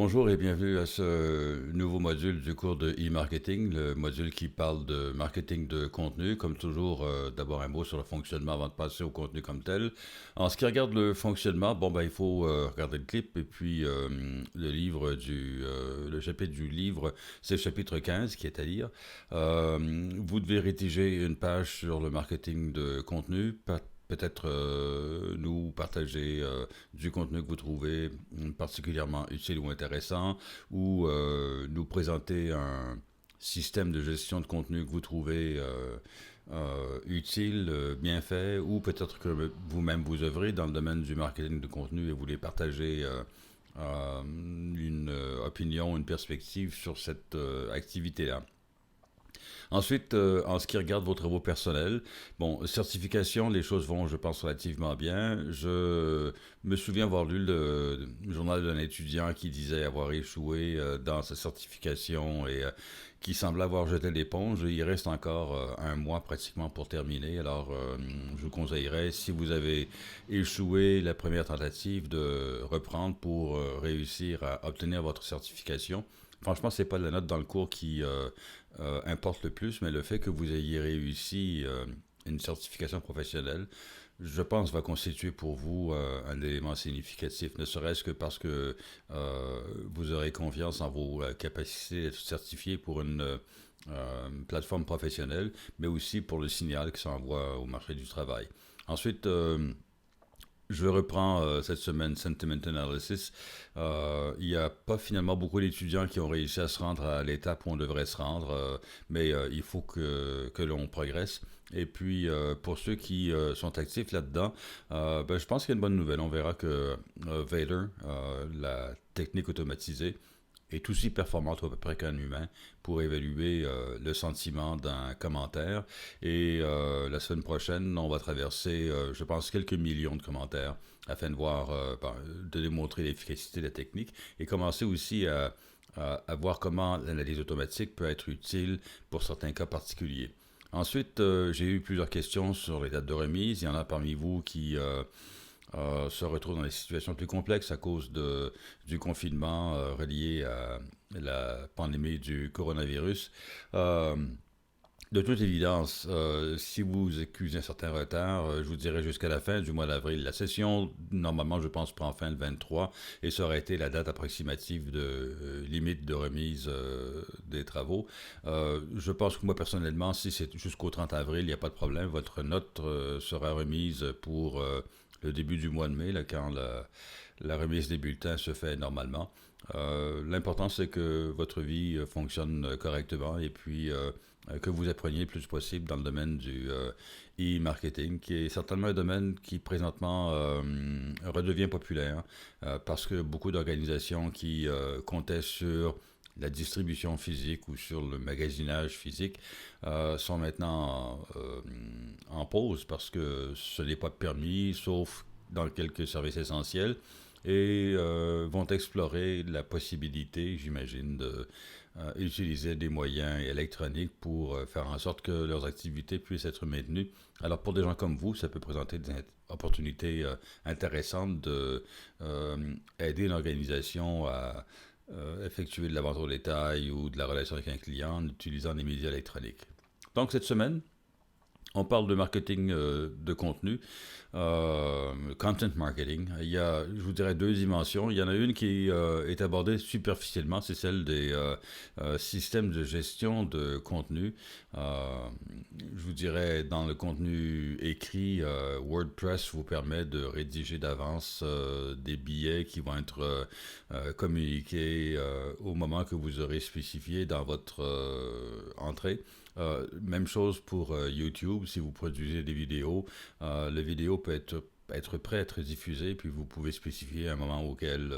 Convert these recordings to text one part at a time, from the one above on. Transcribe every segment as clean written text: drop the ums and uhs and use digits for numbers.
Bonjour et bienvenue à ce nouveau module du cours de e-marketing, le module qui parle de marketing de contenu. Comme toujours, d'abord un mot sur le fonctionnement avant de passer au contenu comme tel. En ce qui regarde le fonctionnement, il faut regarder le clip et puis le chapitre du livre, c'est le chapitre 15 qui est à lire. Vous devez rédiger une page sur le marketing de contenu, peut-être nous partager du contenu que vous trouvez particulièrement utile ou intéressant, ou nous présenter un système de gestion de contenu que vous trouvez utile, bien fait, ou peut-être que vous-même vous œuvrez dans le domaine du marketing de contenu et vous voulez partager une opinion, une perspective sur cette activité-là. Ensuite, en ce qui regarde vos travaux personnels, bon, certification, les choses vont, je pense, relativement bien. Je me souviens avoir lu le journal d'un étudiant qui disait avoir échoué dans sa certification et qui semblait avoir jeté l'éponge. Il reste encore un mois pratiquement pour terminer. Alors, je vous conseillerais, si vous avez échoué la première tentative, de reprendre pour réussir à obtenir votre certification. Franchement, c'est pas la note dans le cours qui importe le plus, mais le fait que vous ayez réussi une certification professionnelle, je pense, va constituer pour vous un élément significatif, ne serait-ce que parce que vous aurez confiance en vos capacités d'être certifié pour une plateforme professionnelle, mais aussi pour le signal que ça envoie au marché du travail. Ensuite, je reprends cette semaine Sentiment Analysis. Il n'y a pas finalement beaucoup d'étudiants qui ont réussi à se rendre à l'étape où on devrait se rendre, mais il faut que l'on progresse. Et puis, pour ceux qui sont actifs là-dedans, je pense qu'il y a une bonne nouvelle. On verra que Vader, la technique automatisée, est aussi performante à peu près qu'un humain pour évaluer le sentiment d'un commentaire. Et la semaine prochaine, on va traverser, je pense, quelques millions de commentaires afin de voir, de démontrer l'efficacité de la technique et commencer aussi à voir comment l'analyse automatique peut être utile pour certains cas particuliers. Ensuite, j'ai eu plusieurs questions sur les dates de remise. Il y en a parmi vous qui se retrouvent dans des situations plus complexes à cause du confinement relié à la pandémie du coronavirus. Euh, de toute évidence, si vous accusez un certain retard, je vous dirais jusqu'à la fin du mois d'avril. La session, normalement, je pense, prend fin le 23 et ça aurait été la date approximative de limite de remise des travaux. Je pense que moi, personnellement, si c'est jusqu'au 30 avril, il n'y a pas de problème. Votre note sera remise pour le début du mois de mai, là, quand la remise des bulletins se fait normalement. L'important, c'est que votre vie fonctionne correctement et puis que vous appreniez le plus possible dans le domaine du e-marketing, qui est certainement un domaine qui présentement redevient populaire parce que beaucoup d'organisations qui comptaient sur la distribution physique ou sur le magasinage physique sont maintenant en pause parce que ce n'est pas permis, sauf dans quelques services essentiels, et vont explorer la possibilité, j'imagine, de utiliser des moyens électroniques pour faire en sorte que leurs activités puissent être maintenues. Alors pour des gens comme vous, ça peut présenter des opportunités intéressantes de aider une organisation à effectuer de la vente au détail ou de la relation avec un client en utilisant des médias électroniques. Donc cette semaine, on parle de marketing de contenu, content marketing. Il y a, je vous dirais, deux dimensions. Il y en a une qui est abordée superficiellement, c'est celle des systèmes de gestion de contenu. Je vous dirais, dans le contenu écrit, WordPress vous permet de rédiger d'avance des billets qui vont être communiqués au moment que vous aurez spécifié dans votre entrée. Même chose pour YouTube, si vous produisez des vidéos, la vidéo peut être prêt à être diffusé, puis vous pouvez spécifier un moment auquel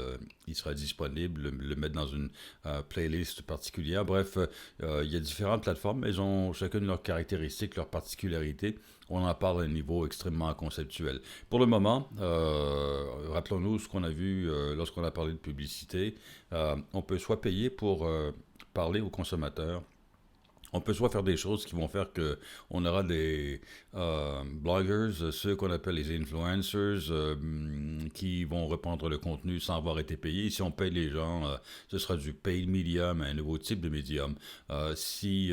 il sera disponible, le mettre dans une playlist particulière. Bref, il y a différentes plateformes, elles ont chacune leurs caractéristiques, leurs particularités. On en parle à un niveau extrêmement conceptuel. Pour le moment, rappelons-nous ce qu'on a vu lorsqu'on a parlé de publicité. On peut soit payer pour parler aux consommateurs On peut soit faire des choses qui vont faire que on aura des bloggers, ceux qu'on appelle les influencers, qui vont répandre le contenu sans avoir été payés. Si on paye les gens, ce sera du paid medium, un nouveau type de médium. Si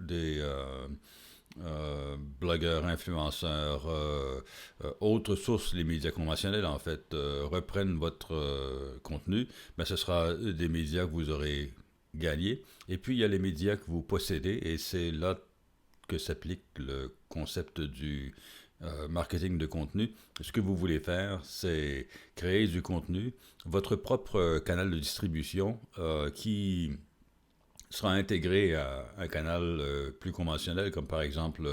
des blogueurs, influenceurs, autres sources, les médias conventionnels en fait, reprennent votre contenu, ben, ce sera des médias que vous aurez gagnés. Et puis il y a les médias que vous possédez, et c'est là que s'applique le concept du marketing de contenu. Ce que vous voulez faire, c'est créer du contenu, votre propre canal de distribution qui sera intégré à un canal plus conventionnel, comme par exemple,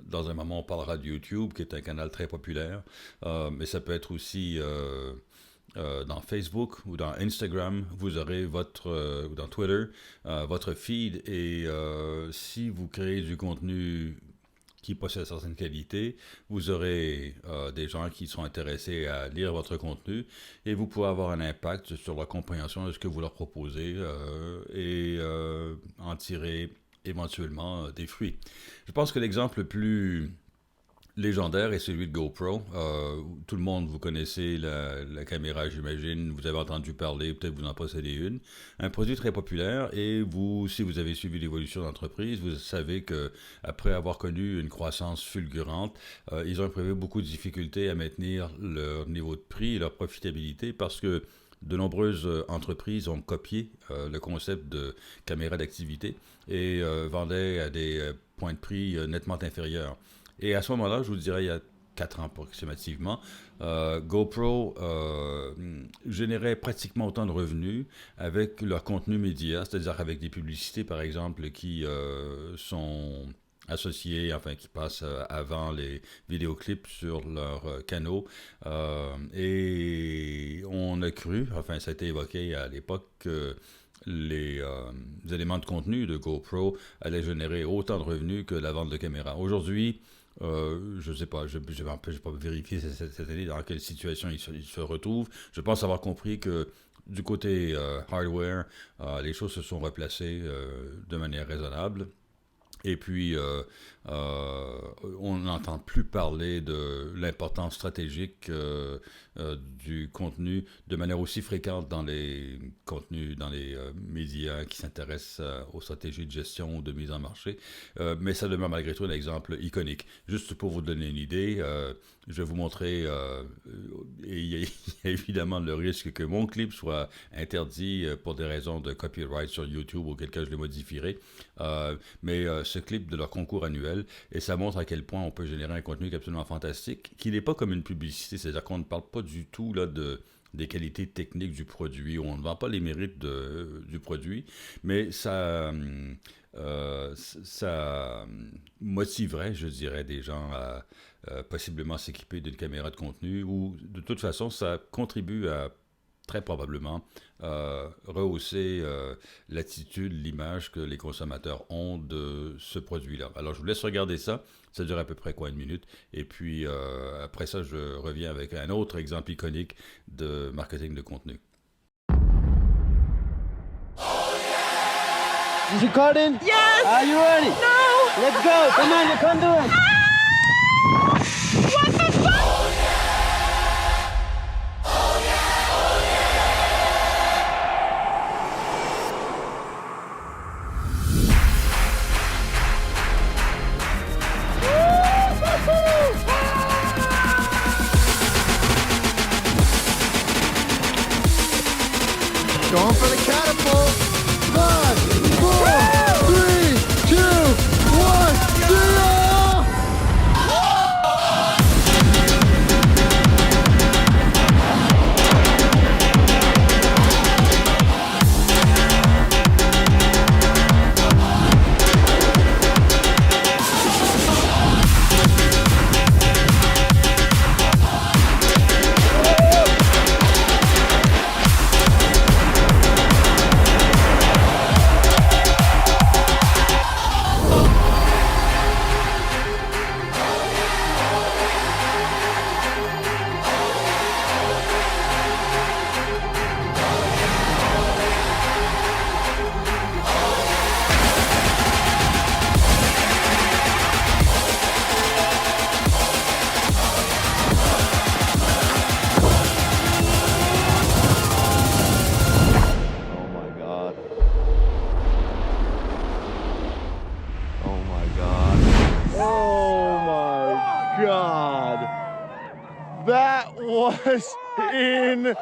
dans un moment, on parlera de YouTube, qui est un canal très populaire, mais ça peut être aussi dans Facebook ou dans Instagram, vous aurez votre, ou dans Twitter, votre feed, et si vous créez du contenu qui possède certaines qualités, vous aurez des gens qui sont intéressés à lire votre contenu et vous pouvez avoir un impact sur la compréhension de ce que vous leur proposez et en tirer éventuellement des fruits. Je pense que l'exemple le plus légendaire est celui de GoPro. Tout le monde, vous connaissez la caméra, j'imagine. Vous avez entendu parler, peut-être vous en possédez une. Un produit très populaire et vous, si vous avez suivi l'évolution de l'entreprise, vous savez que après avoir connu une croissance fulgurante, ils ont éprouvé beaucoup de difficultés à maintenir leur niveau de prix et leur profitabilité parce que de nombreuses entreprises ont copié le concept de caméra d'activité et vendaient à des points de prix nettement inférieurs. Et à ce moment-là, je vous dirais, il y a 4 ans approximativement, GoPro générait pratiquement autant de revenus avec leur contenu média, c'est-à-dire avec des publicités, par exemple, qui sont associées, enfin, qui passent avant les vidéoclips sur leurs canaux. Et on a cru, enfin, ça a été évoqué à l'époque, que les éléments de contenu de GoPro allaient générer autant de revenus que la vente de caméras. Aujourd'hui, je ne sais pas, je n'ai pas vérifié cette année dans quelle situation il se retrouve. Je pense avoir compris que du côté hardware, les choses se sont replacées de manière raisonnable. Et puis, on n'entend plus parler de l'importance stratégique du contenu de manière aussi fréquente dans les contenus, dans les médias qui s'intéressent aux stratégies de gestion ou de mise en marché. Mais ça demeure malgré tout un exemple iconique. Juste pour vous donner une idée, je vais vous montrer, et il y a évidemment le risque que mon clip soit interdit pour des raisons de copyright sur YouTube, auquel cas je le modifierai. Mais ce clip de leur concours annuel, et ça montre à quel point on peut générer un contenu absolument fantastique, qui n'est pas comme une publicité, c'est-à-dire qu'on ne parle pas du tout là des qualités techniques du produit, on ne vend pas les mérites du produit, mais ça motiverait, je dirais, des gens à possiblement s'équiper d'une caméra de contenu, ou de toute façon, ça contribue à très probablement rehausser l'attitude, l'image que les consommateurs ont de ce produit-là. Alors, je vous laisse regarder ça. Ça dure à peu près une minute. Et puis, après ça, je reviens avec un autre exemple iconique de marketing de contenu. Is recording? Yes! Are you ready? No! Let's go! Come on, you can do it! What the fuck? Going for the catapult! 5, 4, 3, 2, 1, zero! was insane.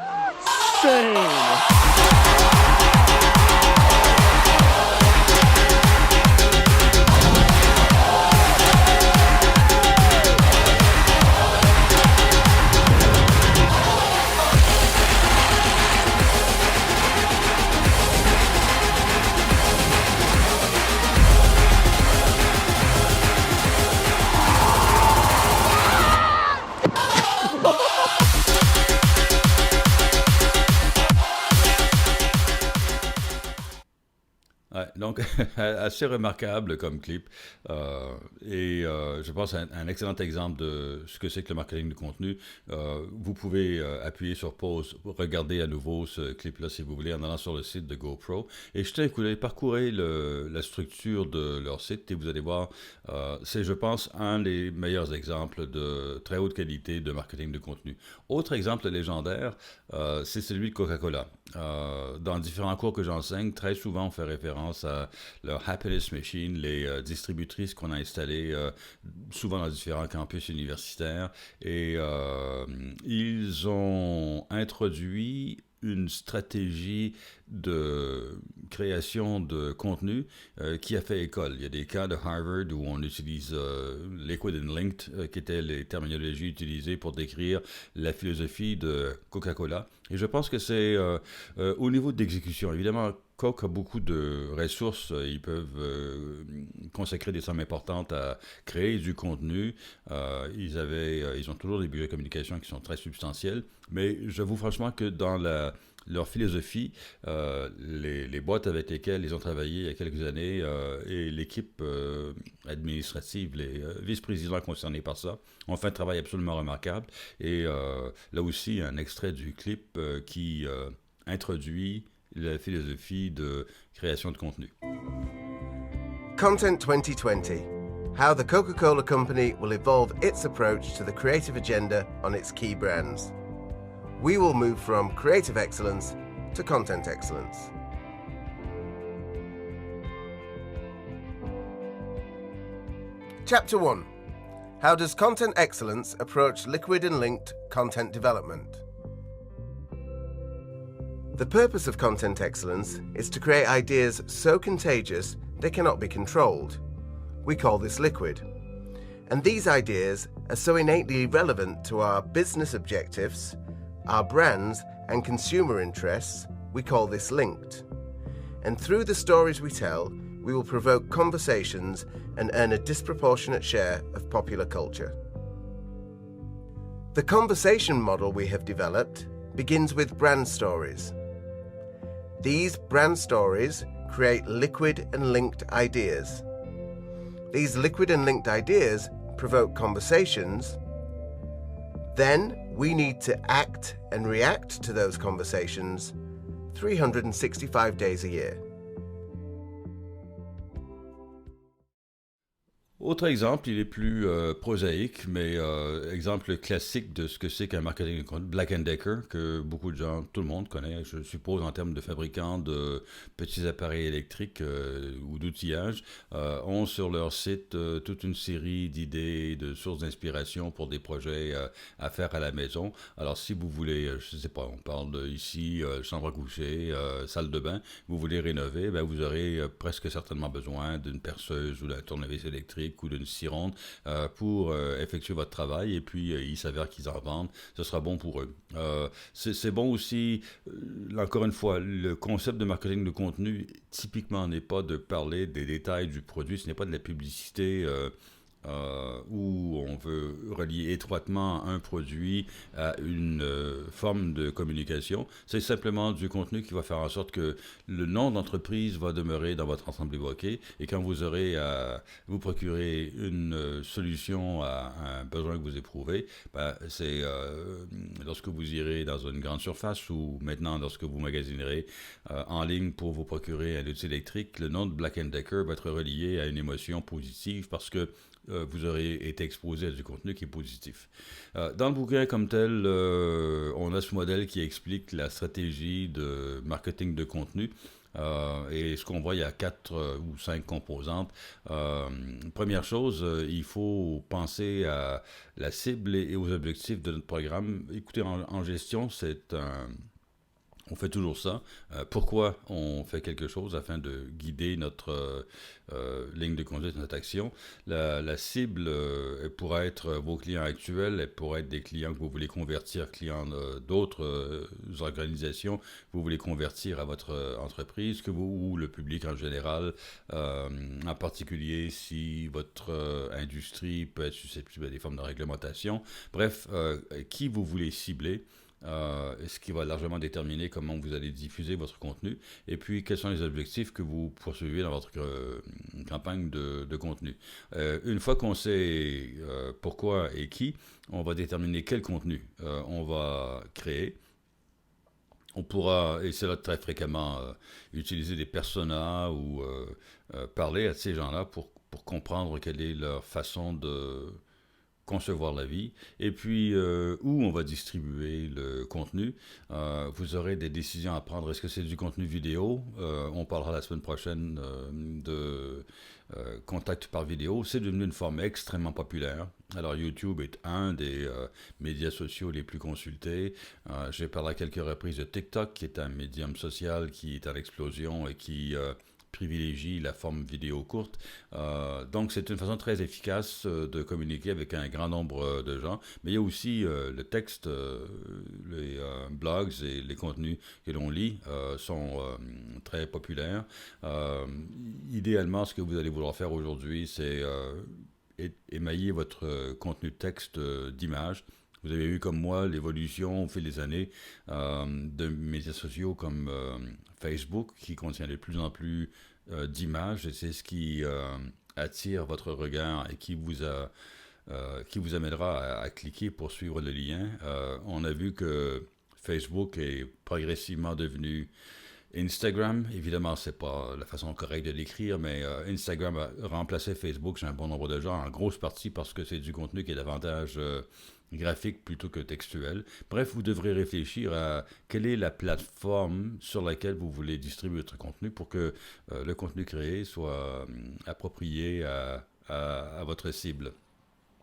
Ouais, donc, assez remarquable comme clip. Je pense un excellent exemple de ce que c'est que le marketing de contenu. Vous pouvez appuyer sur pause, regarder à nouveau ce clip-là si vous voulez en allant sur le site de GoPro. Et jetez un coup d'œil, parcourez la structure de leur site et vous allez voir, c'est, je pense, un des meilleurs exemples de très haute qualité de marketing de contenu. Autre exemple légendaire, c'est celui de Coca-Cola. Dans différents cours que j'enseigne, très souvent on fait référence à leur Happiness Machine, les distributrices qu'on a installées souvent dans différents campus universitaires. Et ils ont introduit une stratégie de création de contenu qui a fait école. Il y a des cas de Harvard où on utilise Liquid and Linked, qui étaient les terminologies utilisées pour décrire la philosophie de Coca-Cola. Et je pense que c'est au niveau d'exécution. Évidemment, Coke a beaucoup de ressources. Ils peuvent consacrer des sommes importantes à créer du contenu. Ils ont toujours des budgets de communication qui sont très substantiels. Mais j'avoue franchement que dans leur philosophie, les boîtes avec lesquelles ils ont travaillé il y a quelques années et l'équipe administrative, les vice-présidents concernés par ça, ont fait un travail absolument remarquable. Et là aussi, un extrait du clip qui introduit la philosophie de création de contenu. Content 2020. How the Coca-Cola Company will evolve its approach to the creative agenda on its key brands. We will move from creative excellence to content excellence. Chapter 1. How does content excellence approach liquid and linked content development? The purpose of content excellence is to create ideas so contagious they cannot be controlled. We call this liquid. And these ideas are so innately relevant to our business objectives, our brands and consumer interests, we call this linked. And through the stories we tell, we will provoke conversations and earn a disproportionate share of popular culture. The conversation model we have developed begins with brand stories. These brand stories create liquid and linked ideas. These liquid and linked ideas provoke conversations. Then we need to act and react to those conversations 365 days a year. Autre exemple, il est plus prosaïque, mais exemple classique de ce que c'est qu'un marketing de contenu, Black & Decker, que beaucoup de gens, tout le monde connaît, je suppose, en termes de fabricants de petits appareils électriques ou d'outillage, ont sur leur site toute une série d'idées, de sources d'inspiration pour des projets à faire à la maison. Alors, si vous voulez, je ne sais pas, on parle ici, chambre à coucher, salle de bain, vous voulez rénover, ben, vous aurez presque certainement besoin d'une perceuse ou d'un tournevis électrique ou d'une scie ronde pour effectuer votre travail et puis il s'avère qu'ils en vendent, ce sera bon pour eux. C'est bon aussi, encore une fois, le concept de marketing de contenu typiquement n'est pas de parler des détails du produit, ce n'est pas de la publicité où on veut relier étroitement un produit à une forme de communication. C'est simplement du contenu qui va faire en sorte que le nom d'entreprise va demeurer dans votre ensemble évoqué et quand vous aurez à vous procurer une solution à un besoin que vous éprouvez, ben, c'est lorsque vous irez dans une grande surface ou maintenant lorsque vous magasinerez en ligne pour vous procurer un outil électrique, le nom de Black & Decker va être relié à une émotion positive parce que vous aurez été exposé à du contenu qui est positif. Dans le bouquin comme tel, on a ce modèle qui explique la stratégie de marketing de contenu. Et ce qu'on voit, il y a 4 ou 5 composantes. Première chose, il faut penser à la cible et aux objectifs de notre programme. Écoutez, en gestion, on fait toujours ça. Pourquoi on fait quelque chose afin de guider notre ligne de conduite, notre action. La cible, elle pourra être vos clients actuels, elle pourra être des clients que vous voulez convertir, clients d'autres organisations, que vous voulez convertir à votre entreprise, ou le public en général, en particulier si votre industrie peut être susceptible à des formes de réglementation. Bref, qui vous voulez cibler. Ce qui va largement déterminer comment vous allez diffuser votre contenu et puis quels sont les objectifs que vous poursuivez dans votre campagne de contenu. Une fois qu'on sait pourquoi et qui, on va déterminer quel contenu on va créer. On pourra, et c'est là très fréquemment, utiliser des personas ou parler à ces gens-là pour comprendre quelle est leur façon de concevoir la vie, et puis où on va distribuer le contenu. Vous aurez des décisions à prendre. Est-ce que c'est du contenu vidéo? On parlera la semaine prochaine de contact par vidéo. C'est devenu une forme extrêmement populaire. Alors YouTube est un des médias sociaux les plus consultés. J'ai parlé à quelques reprises de TikTok, qui est un médium social qui est à l'explosion et qui privilégie la forme vidéo courte. Donc, c'est une façon très efficace de communiquer avec un grand nombre de gens. Mais il y a aussi le texte, les blogs et les contenus que l'on lit sont très populaires. Idéalement, ce que vous allez vouloir faire aujourd'hui, c'est émailler votre contenu de texte d'images. Vous avez eu, comme moi, l'évolution au fil des années de médias sociaux comme Facebook, qui contient de plus en plus d'images, et c'est ce qui attire votre regard et qui vous amènera à cliquer pour suivre le lien. On a vu que Facebook est progressivement devenu Instagram. Évidemment, c'est pas la façon correcte de l'écrire, mais Instagram a remplacé Facebook chez un bon nombre de gens, en grosse partie parce que c'est du contenu qui est davantage graphique plutôt que textuel. Bref, vous devrez réfléchir à quelle est la plateforme sur laquelle vous voulez distribuer votre contenu pour que le contenu créé soit approprié à votre cible.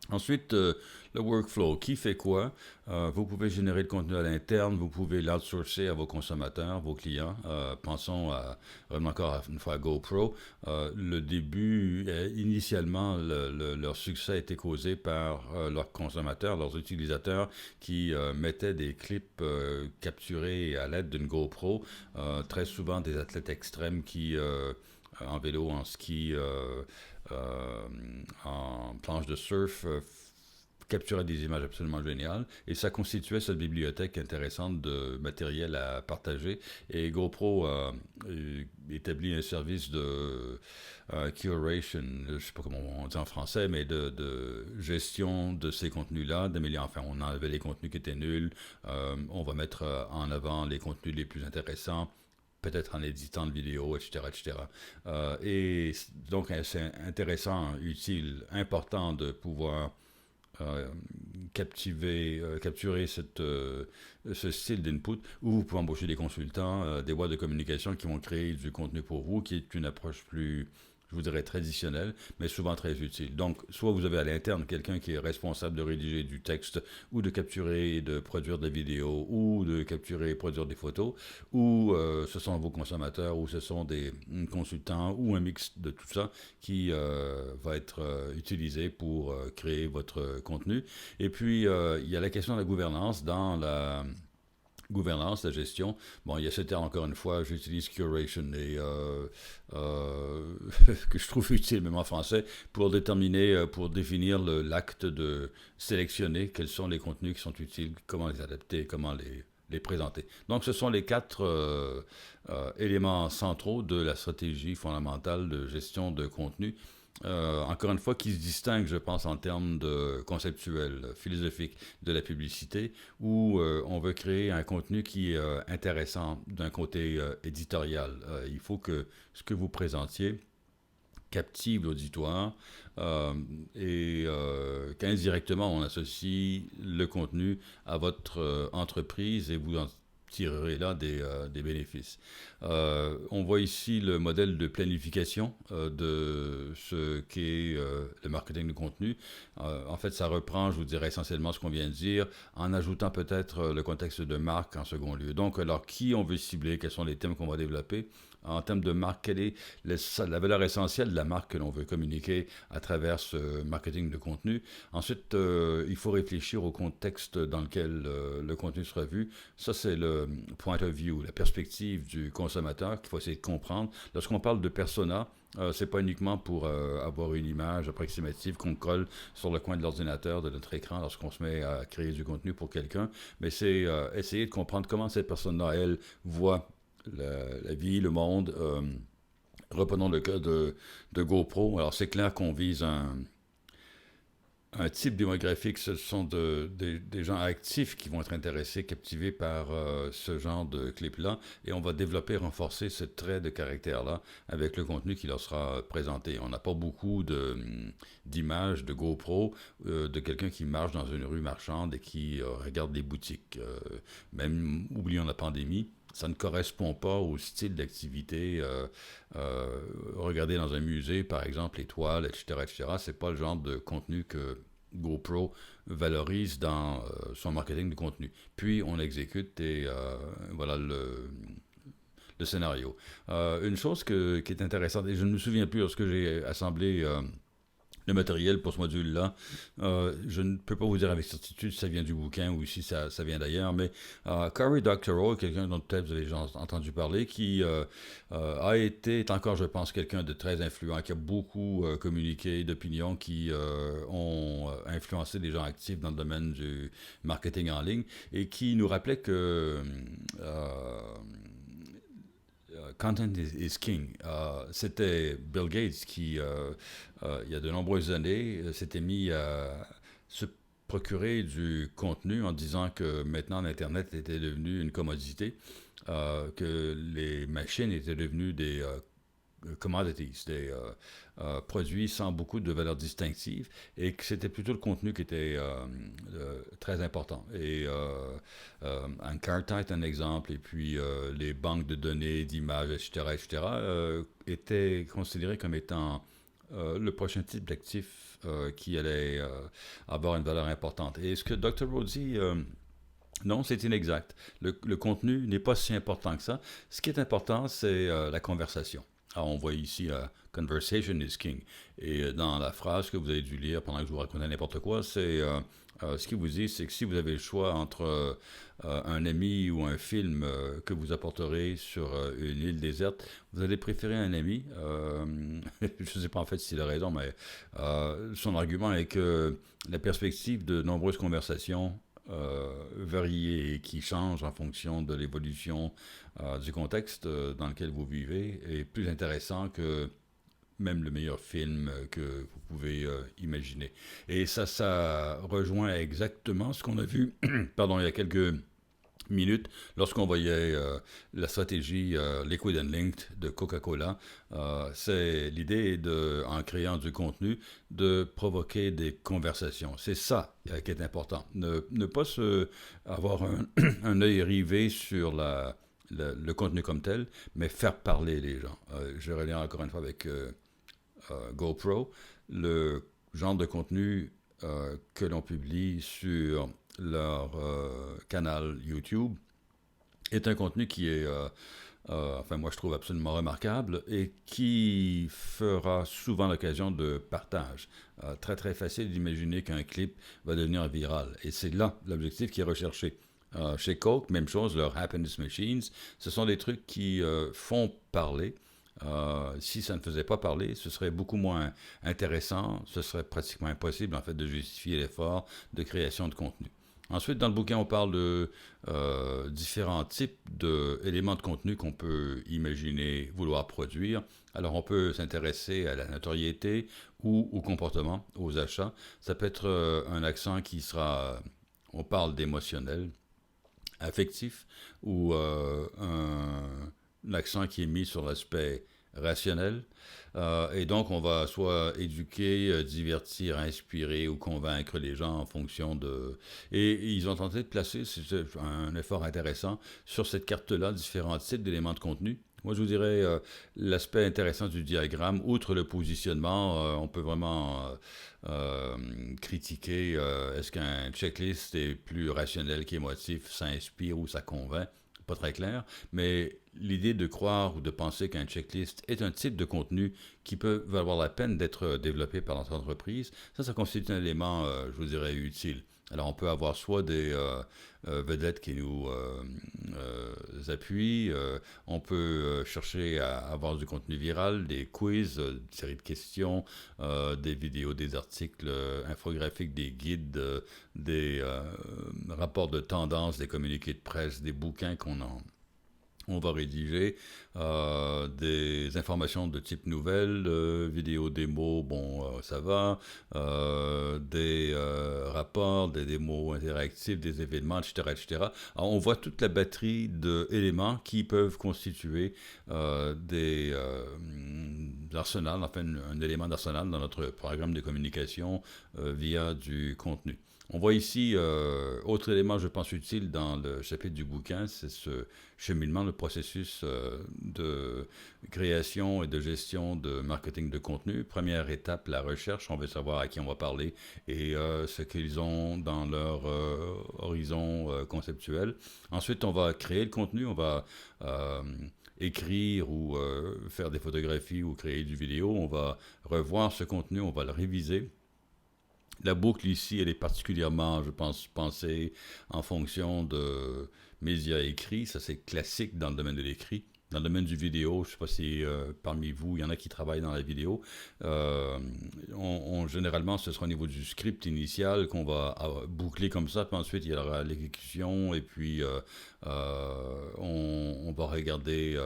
Ensuite, le workflow. Qui fait quoi? Vous pouvez générer le contenu à l'interne, vous pouvez l'outsourcer à vos consommateurs, vos clients. Pensons vraiment encore une fois à GoPro. Le début, initialement, leur succès a été causé par leurs consommateurs, leurs utilisateurs qui mettaient des clips capturés à l'aide d'une GoPro. Très souvent des athlètes extrêmes qui, en vélo, en ski, en planche de surf, capturait des images absolument géniales et ça constituait cette bibliothèque intéressante de matériel à partager. Et GoPro a établi un service de curation, je ne sais pas comment on dit en français, mais de gestion de ces contenus-là, enfin on enlevait les contenus qui étaient nuls, on va mettre en avant les contenus les plus intéressants, peut-être en éditant de vidéos, etc., etc. Et donc, c'est intéressant, utile, important de pouvoir capturer ce style d'input où vous pouvez embaucher des consultants, des boîtes de communication qui vont créer du contenu pour vous, qui est une approche plus, je vous dirais, traditionnelle, mais souvent très utile. Donc, soit vous avez à l'interne quelqu'un qui est responsable de rédiger du texte, ou de capturer et de produire des vidéos, ou de capturer et produire des photos, ou ce sont vos consommateurs, ou ce sont des consultants, ou un mix de tout ça qui va être utilisé pour créer votre contenu. Et puis, il y a la question de la gouvernance. Dans la gouvernance, la gestion. Bon, il y a ce terme, encore une fois, j'utilise curation et que je trouve utile, même en français, pour définir l'acte de sélectionner quels sont les contenus qui sont utiles, comment les adapter, comment les présenter. Donc, ce sont les 4 éléments centraux de la stratégie fondamentale de gestion de contenu. Encore une fois, qui se distingue, je pense, en termes de conceptuel, philosophique de la publicité, où on veut créer un contenu qui est intéressant d'un côté éditorial. Il faut que ce que vous présentiez captive l'auditoire et qu'indirectement on associe le contenu à votre entreprise et vous en tirerez là des bénéfices. On voit ici le modèle de planification de ce qu'est le marketing de contenu. En fait, ça reprend, je vous dirais, essentiellement ce qu'on vient de dire, en ajoutant peut-être le contexte de marque en second lieu. Donc, alors, qui on veut cibler, quels sont les thèmes qu'on va développer? En termes de marque, quelle est la valeur essentielle de la marque que l'on veut communiquer à travers ce marketing de contenu? Ensuite, il faut réfléchir au contexte dans lequel le contenu sera vu. Ça, c'est le point of view, la perspective du consommateur qu'il faut essayer de comprendre. Lorsqu'on parle de persona, c'est pas uniquement pour avoir une image approximative qu'on colle sur le coin de l'ordinateur, de notre écran, lorsqu'on se met à créer du contenu pour quelqu'un, mais c'est essayer de comprendre comment cette personne-là, elle, voit la vie, le monde. Reprenons le cas de GoPro. Alors, c'est clair qu'on vise un type démographique. Ce sont des gens actifs qui vont être intéressés, captivés par ce genre de clip-là. Et on va développer, renforcer ce trait de caractère-là avec le contenu qui leur sera présenté. On n'a pas beaucoup d'images de GoPro de quelqu'un qui marche dans une rue marchande et qui regarde des boutiques. Même oublions la pandémie. Ça ne correspond pas au style d'activité. Regarder dans un musée, par exemple, les toiles, etc., etc., c'est pas le genre de contenu que GoPro valorise dans son marketing de contenu. Puis, on exécute et voilà le scénario. Une chose qui est intéressante, et je ne me souviens plus lorsque j'ai assemblé le matériel pour ce module-là. Je ne peux pas vous dire avec certitude si ça vient du bouquin ou si ça vient d'ailleurs, mais Cory Doctorow, quelqu'un dont peut-être vous avez déjà entendu parler, qui est encore, je pense, quelqu'un de très influent, qui a beaucoup communiqué d'opinions qui ont influencé des gens actifs dans le domaine du marketing en ligne et qui nous rappelait que content is king. C'était Bill Gates qui, il y a de nombreuses années, s'était mis à se procurer du contenu en disant que maintenant l'Internet était devenu une commodité, que les machines étaient devenues des commodities, des produits sans beaucoup de valeur distinctive, et que c'était plutôt le contenu qui était très important. Et Encarta est un exemple, et puis les banques de données, d'images, etc., étaient considérées comme étant le prochain type d'actif qui allait avoir une valeur importante. Et ce que Dr. Rhodey non, c'est inexact. Le contenu n'est pas si important que ça. Ce qui est important, c'est la conversation. Alors, on voit ici « Conversation is king ». Et dans la phrase que vous avez dû lire pendant que je vous racontais n'importe quoi, c'est ce qu'il vous dit, c'est que si vous avez le choix entre un ami ou un film que vous apporterez sur une île déserte, vous allez préférer un ami. Je ne sais pas en fait s'il a raison, mais son argument est que la perspective de nombreuses conversations variées et qui changent en fonction de l'évolution du contexte dans lequel vous vivez est plus intéressant que même le meilleur film que vous pouvez imaginer. Et ça rejoint exactement ce qu'on a vu pardon, il y a quelques minutes lorsqu'on voyait la stratégie Liquid and Linked de Coca-Cola. C'est l'idée en créant du contenu de provoquer des conversations. C'est ça qui est important. Ne pas avoir un œil rivé sur le contenu comme tel, mais faire parler les gens. Je reviens encore une fois avec GoPro, le genre de contenu que l'on publie sur leur canal YouTube est un contenu qui est, enfin moi je trouve absolument remarquable et qui fera souvent l'occasion de partage. Très très facile d'imaginer qu'un clip va devenir viral et c'est là l'objectif qui est recherché. Chez Coke, même chose, leurs Happiness Machines, ce sont des trucs qui font parler. Si ça ne faisait pas parler, ce serait beaucoup moins intéressant, ce serait pratiquement impossible en fait de justifier l'effort de création de contenu. Ensuite, dans le bouquin, on parle de différents types d'éléments de contenu qu'on peut imaginer vouloir produire. Alors, on peut s'intéresser à la notoriété ou au comportement, aux achats. Ça peut être un accent qui sera, on parle d'émotionnel, affectif, ou un accent qui est mis sur l'aspect rationnel. Et donc, on va soit éduquer, divertir, inspirer ou convaincre les gens en fonction de... Et ils ont tenté de placer, c'est un effort intéressant, sur cette carte-là, différents types d'éléments de contenu. Moi, je vous dirais, l'aspect intéressant du diagramme, outre le positionnement, on peut vraiment critiquer est-ce qu'un checklist est plus rationnel qu'émotif, ça inspire ou ça convainc. Pas très clair, mais l'idée de croire ou de penser qu'un checklist est un type de contenu qui peut valoir la peine d'être développé par notre entreprise, ça constitue un élément, je vous dirais, utile. Alors, on peut avoir soit des vedettes qui nous appuient, on peut chercher à avoir du contenu viral, des quiz, une série de questions, des vidéos, des articles infographiques, des guides, des rapports de tendance, des communiqués de presse, des bouquins on va rédiger, des informations de type nouvelles, vidéos, démos, bon, ça va, des rapports, des démos interactifs, des événements, etc., etc. Alors, on voit toute la batterie d'éléments qui peuvent constituer des arsenals, enfin un élément d'arsenal dans notre programme de communication via du contenu. On voit ici, autre élément, je pense, utile dans le chapitre du bouquin, c'est ce cheminement, le processus de création et de gestion de marketing de contenu. Première étape, la recherche, on veut savoir à qui on va parler et ce qu'ils ont dans leur horizon conceptuel. Ensuite, on va créer le contenu, on va écrire ou faire des photographies ou créer du vidéo, on va revoir ce contenu, on va le réviser. La boucle ici, elle est particulièrement, je pense, pensée en fonction de médias écrits. Ça, c'est classique dans le domaine de l'écrit. Dans le domaine du vidéo, je ne sais pas si parmi vous, il y en a qui travaillent dans la vidéo. Généralement, ce sera au niveau du script initial qu'on va boucler comme ça. Puis ensuite, il y aura l'exécution et puis on va regarder...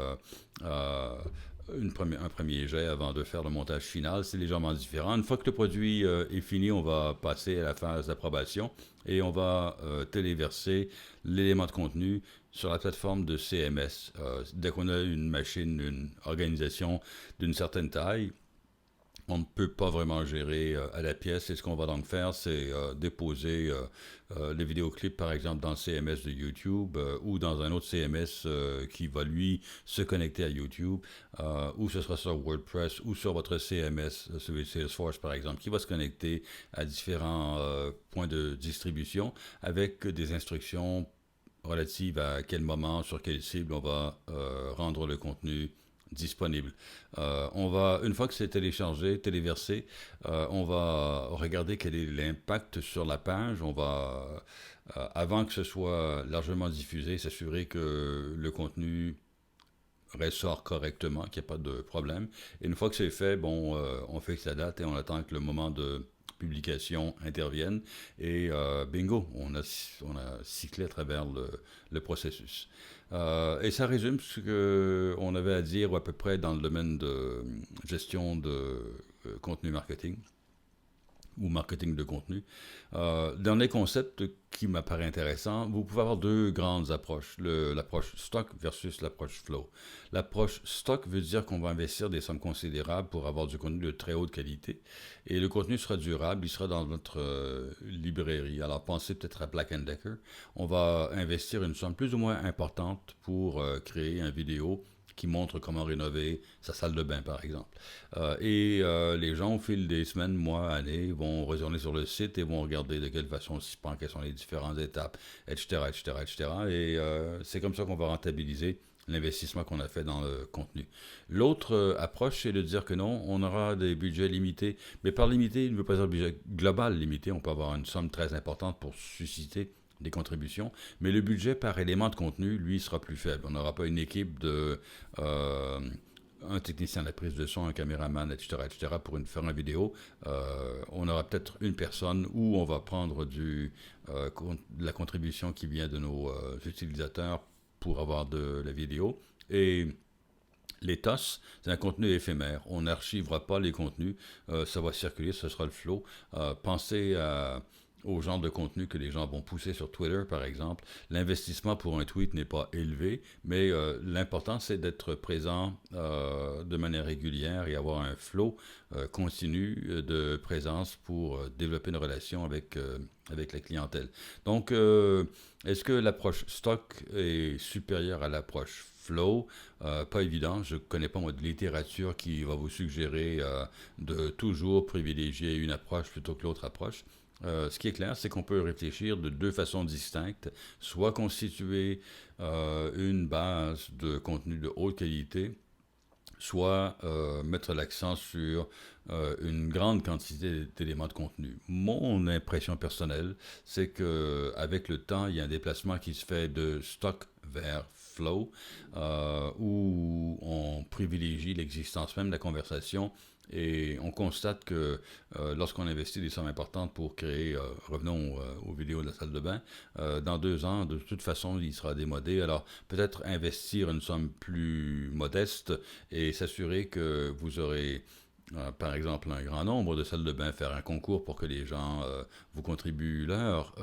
un premier jet avant de faire le montage final, c'est légèrement différent. Une fois que le produit est fini, on va passer à la phase d'approbation et on va téléverser l'élément de contenu sur la plateforme de CMS. Dès qu'on a une machine, une organisation d'une certaine taille, on ne peut pas vraiment gérer à la pièce. Et ce qu'on va donc faire, c'est déposer les vidéoclips, par exemple, dans le CMS de YouTube ou dans un autre CMS qui va, lui, se connecter à YouTube, ou ce sera sur WordPress ou sur votre CMS, celui de Salesforce, par exemple, qui va se connecter à différents points de distribution avec des instructions relatives à quel moment, sur quelle cible on va rendre le contenu disponible. Une fois que c'est téléchargé, téléversé, on va regarder quel est l'impact sur la page. On va, avant que ce soit largement diffusé, s'assurer que le contenu ressort correctement, qu'il n'y a pas de problème. Et une fois que c'est fait, on fixe la date et on attend que le moment de publication intervienne et bingo, on a cyclé à travers le processus. Et ça résume ce qu'on avait à dire à peu près dans le domaine de gestion de contenu marketing ou marketing de contenu. Dernier concept qui m'apparaît intéressant, vous pouvez avoir deux grandes approches, l'approche stock versus l'approche flow. L'approche stock veut dire qu'on va investir des sommes considérables pour avoir du contenu de très haute qualité et le contenu sera durable, il sera dans notre librairie. Alors pensez peut-être à Black & Decker, on va investir une somme plus ou moins importante pour créer une vidéo qui montre comment rénover sa salle de bain, par exemple. Les gens, au fil des semaines, mois, années, vont retourner sur le site et vont regarder de quelle façon on s'y prend, quelles sont les différentes étapes, etc., etc., etc. Et c'est comme ça qu'on va rentabiliser l'investissement qu'on a fait dans le contenu. L'autre approche, c'est de dire que non, on aura des budgets limités. Mais par limité, il ne veut pas dire un budget global limité. On peut avoir une somme très importante pour susciter des contributions, mais le budget par élément de contenu, lui, sera plus faible. On n'aura pas une équipe de un technicien de la prise de son, un caméraman, etc., etc., pour faire une vidéo. On aura peut-être une personne où on va prendre de la contribution qui vient de nos utilisateurs pour avoir de la vidéo. Et les TOS, c'est un contenu éphémère. On n'archivera pas les contenus. Ça va circuler, ce sera le flow. Pensez à au genre de contenu que les gens vont pousser sur Twitter, par exemple. L'investissement pour un tweet n'est pas élevé, mais l'important, c'est d'être présent de manière régulière et avoir un flow continu de présence pour développer une relation avec la clientèle. Donc, est-ce que l'approche stock est supérieure à l'approche flow? Pas évident. Je ne connais pas moi de littérature qui va vous suggérer de toujours privilégier une approche plutôt que l'autre approche. Ce qui est clair, c'est qu'on peut réfléchir de deux façons distinctes, soit constituer une base de contenu de haute qualité, soit mettre l'accent sur une grande quantité d'éléments de contenu. Mon impression personnelle, c'est que avec le temps, il y a un déplacement qui se fait de stock vers flow, où on privilégie l'existence même de la conversation. Et on constate que lorsqu'on investit des sommes importantes pour créer, revenons aux vidéos de la salle de bain, dans 2 ans, de toute façon, il sera démodé. Alors, peut-être investir une somme plus modeste et s'assurer que vous aurez, par exemple, un grand nombre de salles de bain, faire un concours pour que les gens vous contribuent leur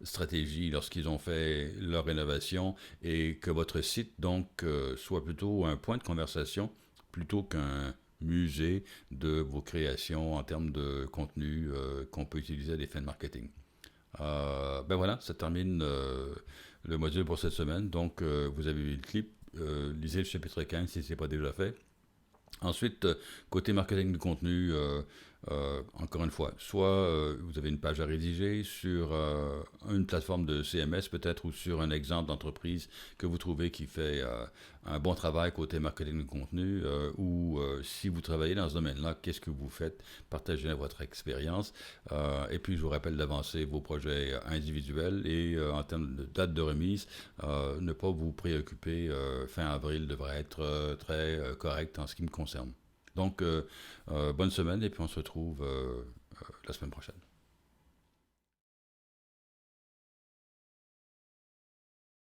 stratégie lorsqu'ils ont fait leur rénovation et que votre site, donc, soit plutôt un point de conversation plutôt qu'un musée de vos créations en termes de contenu qu'on peut utiliser à des fins de marketing. Ben voilà, ça termine le module pour cette semaine. Donc, vous avez vu le clip. Lisez le chapitre 15 si ce n'est pas déjà fait. Ensuite, côté marketing de contenu, encore une fois, soit vous avez une page à rédiger sur une plateforme de CMS peut-être ou sur un exemple d'entreprise que vous trouvez qui fait un bon travail côté marketing de contenu ou si vous travaillez dans ce domaine-là, qu'est-ce que vous faites? Partagez votre expérience et puis je vous rappelle d'avancer vos projets individuels et en termes de date de remise, ne pas vous préoccuper, fin avril devrait être très correct en ce qui me concerne. Donc, bonne semaine et puis on se retrouve la semaine prochaine.